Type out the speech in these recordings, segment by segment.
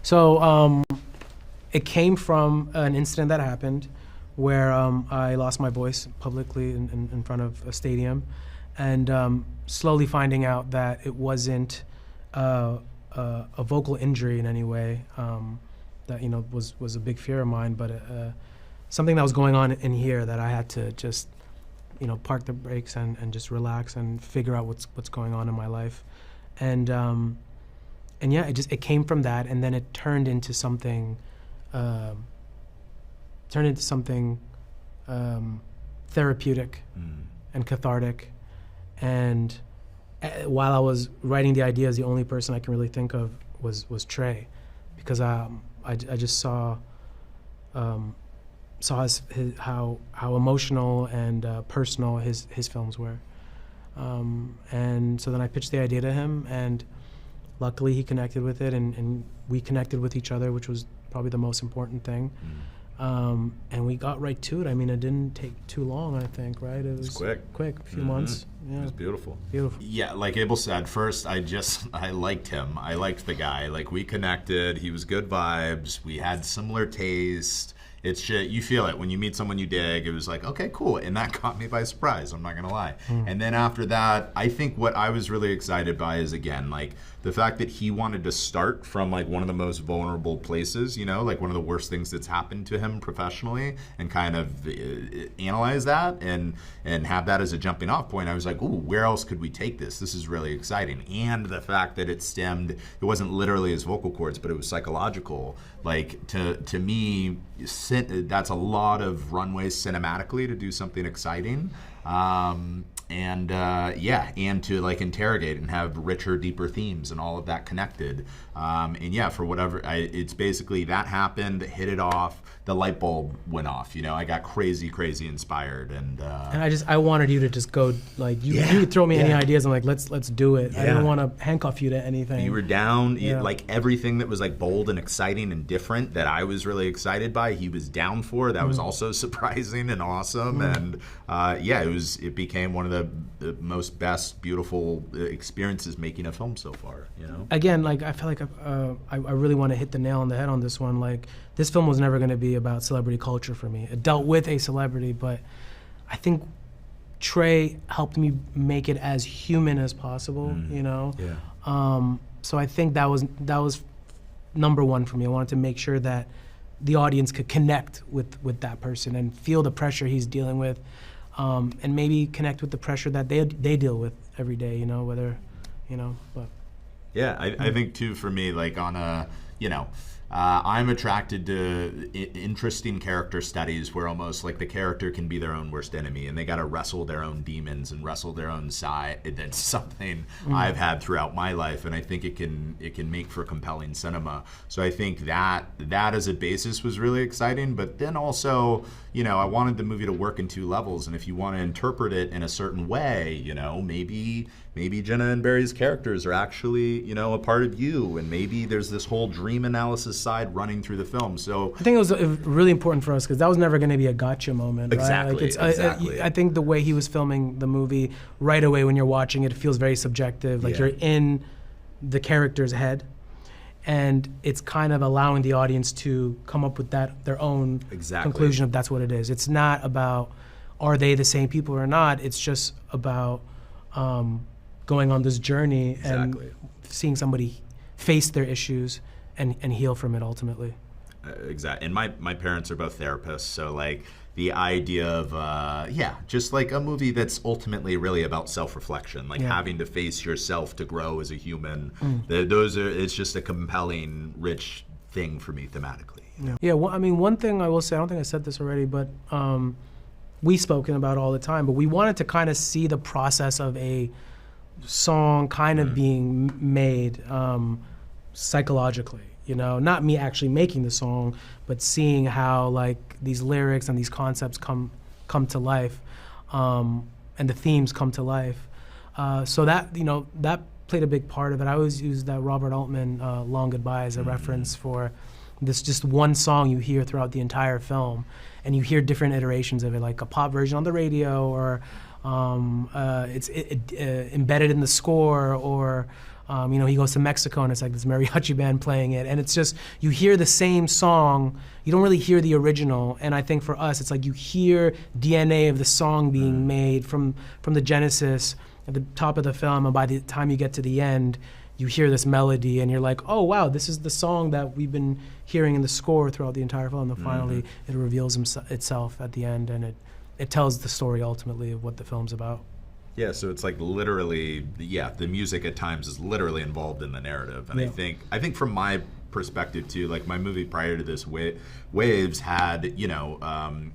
So it came from an incident that happened where I lost my voice publicly in front of a stadium, and slowly finding out that it wasn't a vocal injury in any way. That was a big fear of mine, but something that was going on in here that I had to just park the brakes and just relax and figure out what's going on in my life, and yeah, it came from that, and then it turned into something therapeutic and cathartic. And while I was writing the ideas, the only person I can really think of was Trey, because I just saw how emotional and personal his films were, and so then I pitched the idea to him, and luckily he connected with it, and we connected with each other, which was probably the most important thing. And we got right to it. I mean, it didn't take too long, I think, right? It was quick, a few months. Yeah. It was beautiful. Yeah, like Abel said, first I liked him. I liked the guy. Like, we connected. He was good vibes. We had similar taste. It's shit, you feel it when you meet someone you dig. It was like, okay, cool, and that caught me by surprise, I'm not gonna lie. And then after that, I think what I was really excited by is, again, like the fact that he wanted to start from like one of the most vulnerable places, like one of the worst things that's happened to him professionally, and kind of analyze that and have that as a jumping off point. I was like, ooh, where else could we take this? This is really exciting. And the fact that it wasn't literally his vocal cords, but it was psychological. Like, to me, that's a lot of runway cinematically to do something exciting. And to like interrogate and have richer, deeper themes and all of that connected. And yeah, for whatever, it's basically that happened, hit it off, the light bulb went off. I got crazy inspired, and I wanted you to just go, like, you throw me any ideas, I'm like, let's do it. I didn't want to handcuff you to anything. You were down, like everything that was like bold and exciting and different that I was really excited by, he was down for. That was also surprising and awesome, and it became one of the most best, beautiful experiences making a film so far. Again, like, I feel like I really want to hit the nail on the head on this one. Like, this film was never going to be about celebrity culture for me. It dealt with a celebrity, but I think Trey helped me make it as human as possible. So I think that was number one for me. I wanted to make sure that the audience could connect with that person and feel the pressure he's dealing with, and maybe connect with the pressure that they deal with every day. But. Yeah, I think too, for me, like on a, I'm attracted to interesting character studies where almost like the character can be their own worst enemy, and they got to wrestle their own demons and wrestle their own side. That's something I've had throughout my life, and I think it can make for compelling cinema. So I think that as a basis was really exciting. But then also, I wanted the movie to work in two levels, and if you want to interpret it in a certain way, maybe Jenna and Barry's characters are actually, a part of you, and maybe there's this whole dream analysis side running through the film. So I think it was really important for us, because that was never going to be a gotcha moment. Exactly. Right? Like, exactly. I think the way he was filming the movie, right away when you're watching it, it feels very subjective. Like, you're in the character's head, and it's kind of allowing the audience to come up with their own conclusion of that's what it is. It's not about are they the same people or not. It's just about going on this journey and seeing somebody face their issues and heal from it ultimately. Exactly. And my parents are both therapists, so like the idea of just like a movie that's ultimately really about self-reflection, like having to face yourself to grow as a human. It's just a compelling, rich thing for me thematically. Yeah. One thing I will say, I don't think I said this already, but we've spoken about all the time, but we wanted to kind of see the process of a song kind of being made psychologically. Not me actually making the song, but seeing how like these lyrics and these concepts come to life, and the themes come to life. So that that played a big part of it. I always use that Robert Altman "Long Goodbye" as a reference for this just one song you hear throughout the entire film, and you hear different iterations of it, like a pop version on the radio, or it's embedded in the score, or You know, he goes to Mexico and it's like this mariachi band playing it, and it's just, you hear the same song, you don't really hear the original, and I think for us it's like you hear DNA of the song being made from the genesis at the top of the film, and by the time you get to the end, you hear this melody and you're like, oh wow, this is the song that we've been hearing in the score throughout the entire film, and then finally it reveals itself at the end, and it tells the story ultimately of what the film's about. Yeah, so it's like literally, the music at times is literally involved in the narrative, and I think from my perspective too, like my movie prior to this, Waves had, you know,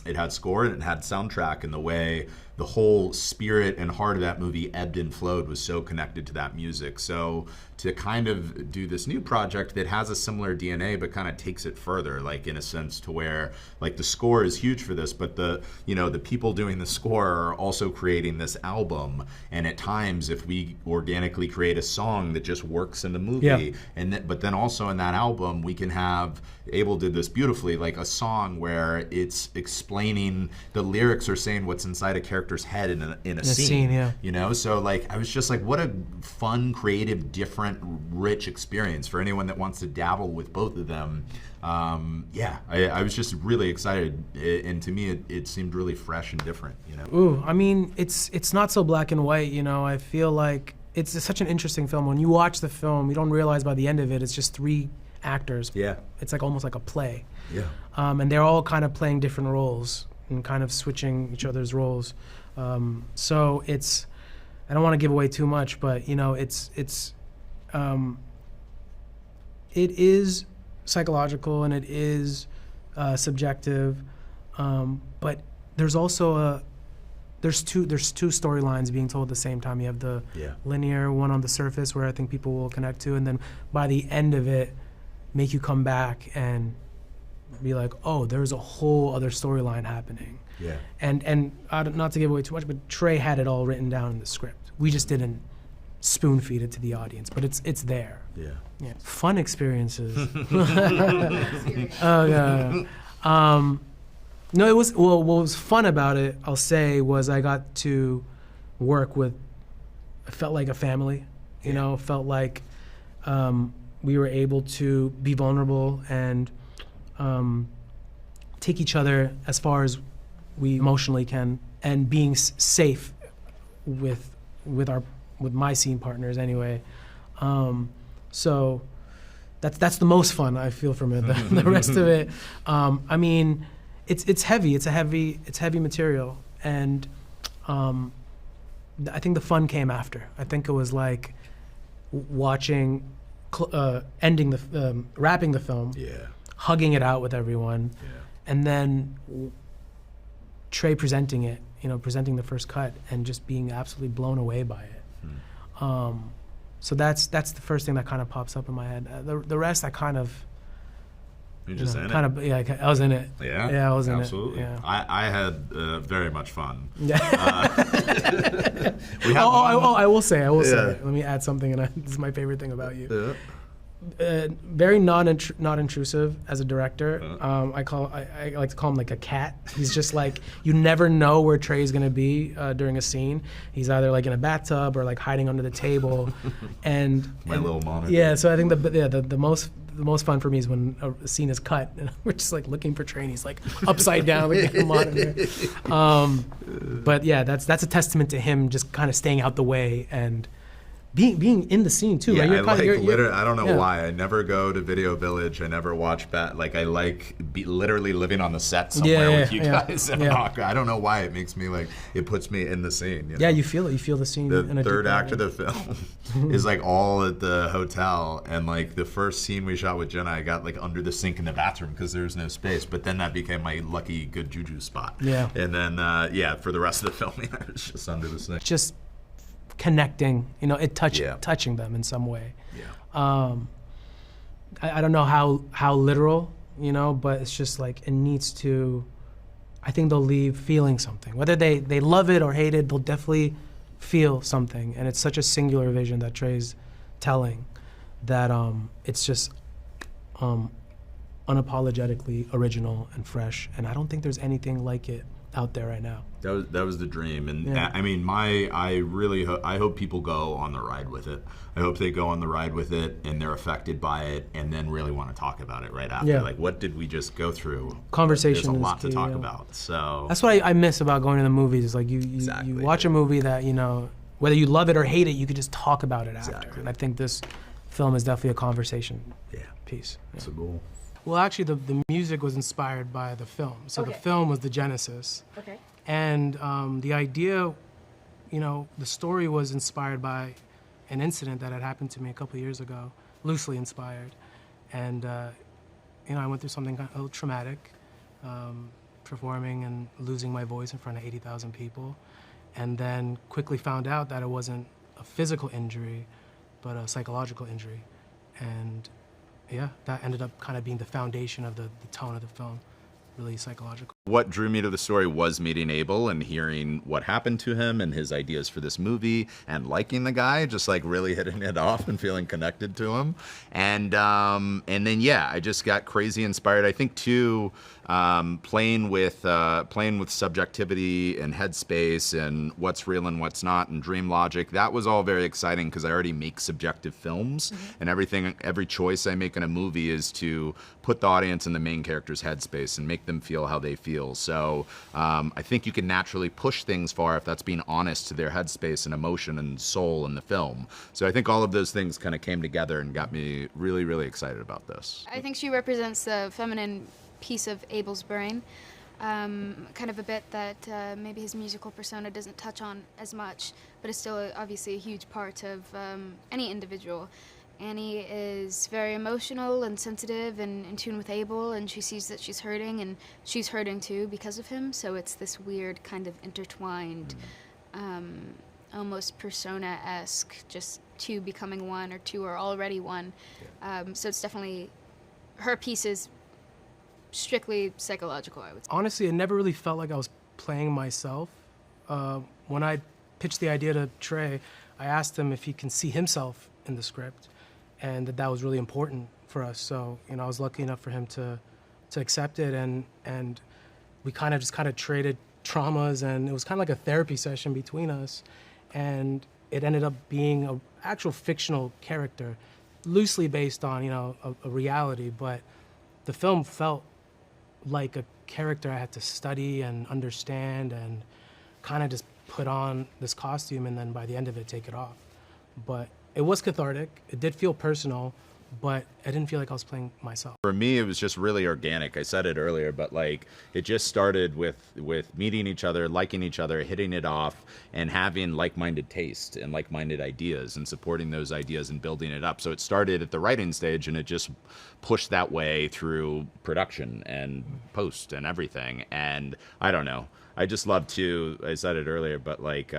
it had score and it had soundtrack, and the way the whole spirit and heart of that movie ebbed and flowed was so connected to that music. So to kind of do this new project that has a similar DNA but kind of takes it further, like in a sense to where like the score is huge for this, but the, you know, the people doing the score are also creating this album, and at times if we organically create a song that just works in the movie, and but then also in that album we can have, Abel did this beautifully, like a song where it's explaining, the lyrics are saying what's inside a character's head in a scene, you know? So like I was just like, what a fun, creative, different, rich experience for anyone that wants to dabble with both of them. I was just really excited, and to me it seemed really fresh and different, you know? Ooh, I mean, it's not so black and white, you know? I feel like it's such an interesting film. When you watch the film, you don't realize by the end of it, it's just 3 actors. Yeah. It's like almost like a play. Yeah. And they're all kind of playing different roles and kind of switching each other's roles. So it's, I don't want to give away too much, but you know, it is psychological and it is subjective, but there's also there's two storylines being told at the same time. You have the linear one on the surface where I think people will connect to, and then by the end of it, make you come back and be like, oh, there's a whole other storyline happening. Yeah. And not to give away too much, but Trey had it all written down in the script. We just didn't spoon feed it to the audience, but it's there. Yeah. Yeah. Fun experiences. No, it was, well, what was fun about it, I'll say, was I got to work with, it felt like a family, you know, felt like we were able to be vulnerable and take each other as far as we emotionally can, and being safe with my scene partners anyway. So that's the most fun I feel from it. The rest of it, I mean, it's heavy. It's heavy material, and I think the fun came after. I think it was like watching, ending the wrapping the film, hugging it out with everyone, and then Trey presenting it, you know, presenting the first cut, and just being absolutely blown away by it. So that's the first thing that kind of pops up in my head. The rest, I kind of. You're just in kind it? Of, yeah, I was in it. Yeah, I was in it. Absolutely. Yeah. I had very much fun. I will say. Let me add something, and this is my favorite thing about you. Very not-intrusive as a director. I like to call him like a cat. He's just like, you never know where Trey's gonna be during a scene. He's either like in a bathtub or like hiding under the table, and little monitor. Yeah, so I think the most fun for me is when a scene is cut and we're just like looking for Trey, and he's like upside down like a monitor. But yeah, that's a testament to him just kind of staying out the way and being in the scene too. Yeah, right? I don't know why. I never go to Video Village. I never watch like I like literally living on the set somewhere with you guys. I don't know why it makes me like, it puts me in the scene. You know? Yeah, you feel it. You feel the scene. The third act of the film is like all at the hotel, and like the first scene we shot with Jenna, I got like under the sink in the bathroom because there was no space. But then that became my lucky good juju spot. Yeah. And then for the rest of the filming, I was just under the sink. Just connecting, you know, touching them in some way. Yeah. I don't know how literal, you know, but it's just like it needs to. I think they'll leave feeling something, whether they love it or hate it. They'll definitely feel something, and it's such a singular vision that Trey's telling that it's just unapologetically original and fresh, and I don't think there's anything like it out there right now. That was the dream, and Yeah. I mean, I hope people go on the ride with it. I hope they go on the ride with it, and they're affected by it, and then really want to talk about it right after. Yeah. Like, what did we just go through? Conversation There's a is lot to key, talk yeah. about. So That's what I miss about going to the movies. Is like you Exactly, watch a dude. movie that, you know, whether you love it or hate it, you could just talk about it after. Exactly. And I think this film is definitely a conversation yeah, piece. Yeah. it's a goal. Well, actually, the music was inspired by the film. So the Okay. film was the genesis. Okay. And the idea, you know, the story was inspired by an incident that had happened to me a couple of years ago, loosely inspired. And, you know, I went through something kind of a little traumatic, performing and losing my voice in front of 80,000 people. And then quickly found out that it wasn't a physical injury, but a psychological injury. And yeah, that ended up kind of being the foundation of the tone of the film, really psychological. What drew me to the story was meeting Abel and hearing what happened to him and his ideas for this movie and liking the guy, just like really hitting it off and feeling connected to him. And then yeah, I just got crazy inspired. I think too, playing with subjectivity and headspace and what's real and what's not and dream logic. That was all very exciting because I already make subjective films, and every choice I make in a movie is to put the audience in the main character's headspace and make them feel how they feel. So I think you can naturally push things far if that's being honest to their headspace and emotion and soul in the film. So I think all of those things kind of came together and got me really, really excited about this. I think she represents the feminine piece of Abel's brain, kind of a bit that maybe his musical persona doesn't touch on as much, but is still obviously a huge part of any individual. Annie is very emotional and sensitive and in tune with Abel, and she sees that she's hurting, and she's hurting too because of him, so it's this weird kind of intertwined, almost persona-esque, just two becoming one, or two are already one. So it's definitely, her piece is strictly psychological, I would say. Honestly, it never really felt like I was playing myself. When I pitched the idea to Trey, I asked him if he can see himself in the script, and that was really important for us. So, you know, I was lucky enough for him to accept it, and we kind of traded traumas, and it was kind of like a therapy session between us, and it ended up being an actual fictional character, loosely based on, you know, a reality, but the film felt like a character I had to study and understand and kind of just put on this costume and then by the end of it take it off. But it was cathartic. It did feel personal, but I didn't feel like I was playing myself. For me, it was just really organic. I said it earlier, but like it just started with meeting each other, liking each other, hitting it off, and having like-minded taste and like-minded ideas and supporting those ideas and building it up. So it started at the writing stage, and it just pushed that way through production and post and everything. And I don't know. I just love to, I said it earlier, but like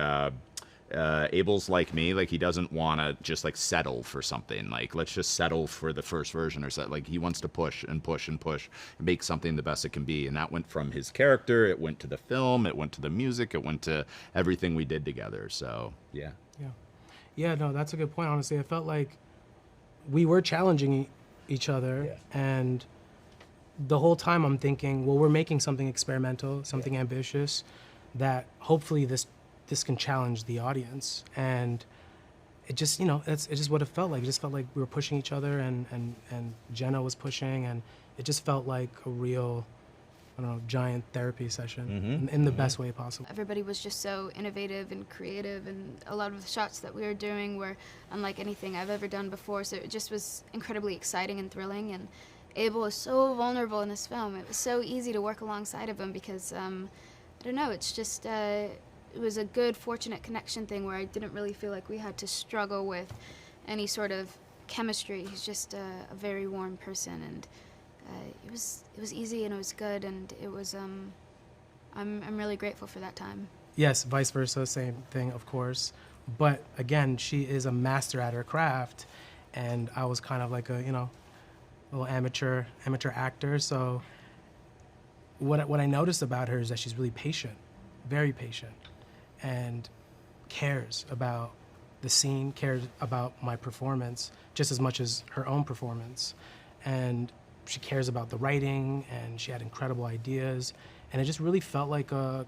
Abel's like me, like he doesn't want to just like settle for something. Like let's just settle for the first version or set. Like he wants to push and push and push and make something the best it can be. And that went from his character, it went to the film, it went to the music, it went to everything we did together. So yeah. Yeah, no, that's a good point. Honestly, I felt like we were challenging each other, and the whole time I'm thinking, well, we're making something experimental, something ambitious, that hopefully this can challenge the audience. And it just, you know, it's just what it felt like. It just felt like we were pushing each other, and Jenna was pushing, and it just felt like a real, I don't know, giant therapy session in the best way possible. Everybody was just so innovative and creative, and a lot of the shots that we were doing were unlike anything I've ever done before, so it just was incredibly exciting and thrilling. And Abel was so vulnerable in this film. It was so easy to work alongside of him because, I don't know, it's just, it was a good, fortunate connection thing where I didn't really feel like we had to struggle with any sort of chemistry. He's just a very warm person, and it was easy, and it was good, and it was, I'm really grateful for that time. Yes, vice versa, same thing, of course. But again, she is a master at her craft, and I was kind of like a, you know, little amateur actor. So what I noticed about her is that she's really patient, very patient, and cares about the scene, cares about my performance just as much as her own performance. And she cares about the writing, and she had incredible ideas, and it just really felt like a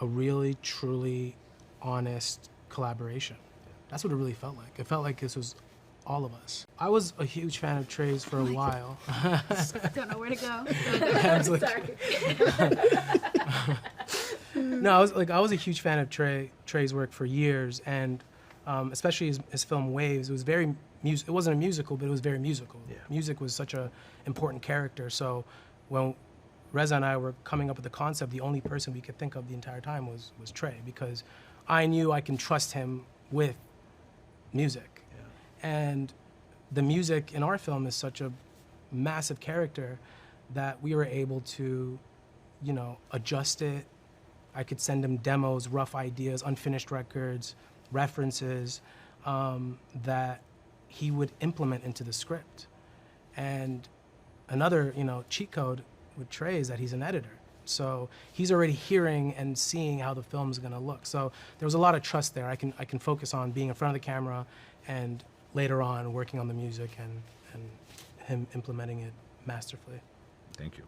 really, truly honest collaboration. That's what it really felt like. It felt like this was all of us. I was a huge fan of Trey's for a while. Don't know where to go. I was like, no, I was a huge fan of Trey's work for years, and especially his film Waves. It was very it wasn't a musical, but it was very musical. Yeah. Music was such a important character. So when Reza and I were coming up with the concept, the only person we could think of the entire time was Trey, because I knew I can trust him with music. Yeah. And the music in our film is such a massive character that we were able to, adjust it. I could send him demos, rough ideas, unfinished records, references that he would implement into the script. And another, cheat code with Trey is that he's an editor. So he's already hearing and seeing how the film's gonna look. So there was a lot of trust there. I can focus on being in front of the camera and later on working on the music and him implementing it masterfully. Thank you.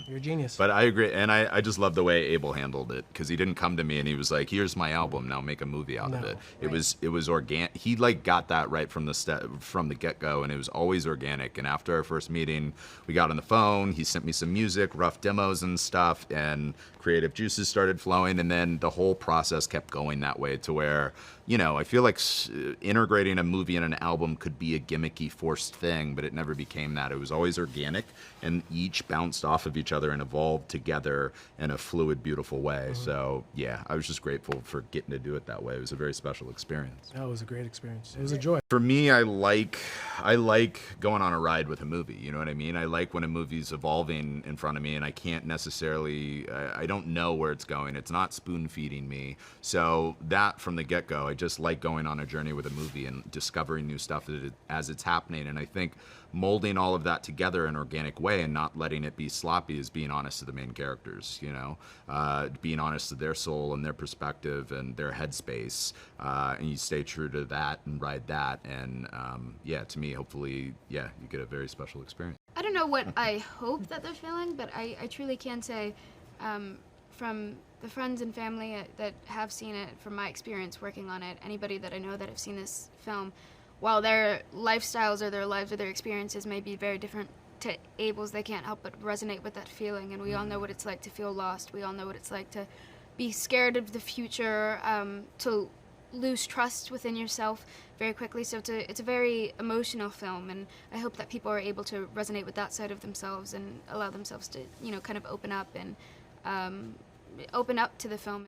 You're a genius. But I agree, and I just love the way Abel handled it, because he didn't come to me and he was like, "Here's my album, now make a movie out of No. it." It was organic. He got that right from the get-go, and it was always organic. And after our first meeting, we got on the phone. He sent me some music, rough demos and stuff, and creative juices started flowing. And then the whole process kept going that way to where, I feel like integrating a movie and an album could be a gimmicky, forced thing, but it never became that. It was always organic, and each bounced off of each other and evolved together in a fluid, beautiful way. Mm-hmm. So, yeah, I was just grateful for getting to do it that way. It was a very special experience. No, it was a great experience. It was a joy. For me, I like going on a ride with a movie. You know what I mean? I like when a movie's evolving in front of me, and I can't necessarily, I don't know where it's going. It's not spoon feeding me. So that from the get-go, I just like going on a journey with a movie and discovering new stuff as it's happening. And I think molding all of that together in an organic way and not letting it be sloppy is being honest to the main characters, being honest to their soul and their perspective and their headspace. And you stay true to that and ride that. And to me, hopefully, you get a very special experience. I don't know what I hope that they're feeling, but I truly can say from the friends and family that have seen it, from my experience working on it, anybody that I know that have seen this film, while their lifestyles or their lives or their experiences may be very different to Abel's, they can't help but resonate with that feeling. And we all know what it's like to feel lost. We all know what it's like to be scared of the future, to lose trust within yourself very quickly. So it's a very emotional film, and I hope that people are able to resonate with that side of themselves and allow themselves to, kind of open up and open up to the film.